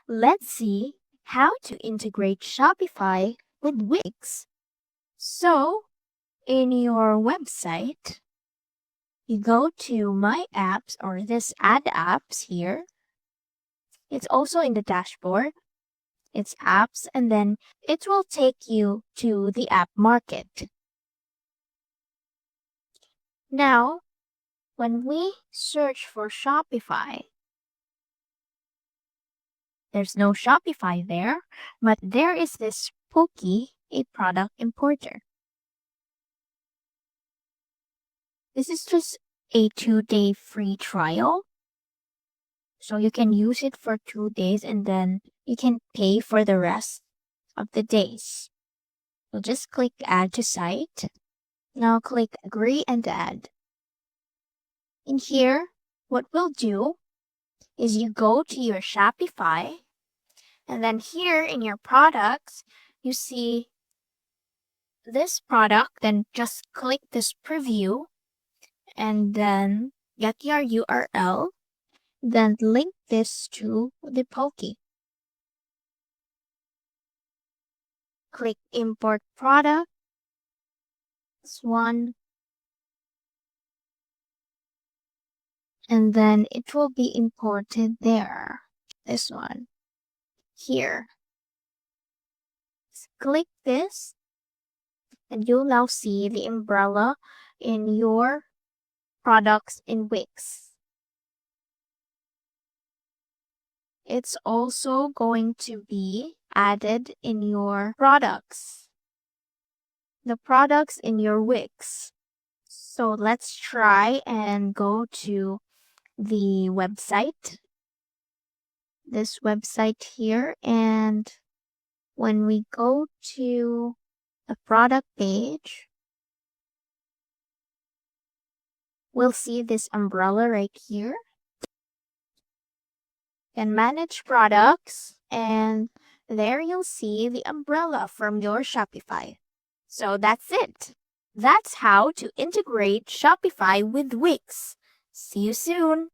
let's see how to integrate Shopify with Wix. So, in your website, you go to My Apps or this Add Apps here. It's also in the dashboard. It's Apps, and then it will take you to the App Market. Now, when we search for Shopify, there's no Shopify there, but there is this Pokey, a product importer. This is just a 2-day free trial. So you can use it for 2 days and then you can pay for the rest of the days. So just click Add to Site. Now click Agree and Add. In here, what we'll do is you go to your Shopify, and then here in your products, you see this product, then just click this preview and then get your URL, then link this to the Pokey. Click Import Product, this one, and then it will be imported there, this one, here. Just click this, and you'll now see the umbrella in your products in Wix. It's also going to be added in your products, the products in your Wix. So let's try and go to the website, this website here, and when we go to the product page, we'll see this umbrella right here. And manage products, and there you'll see the umbrella from your Shopify. So that's it. That's how to integrate Shopify with Wix. See you soon.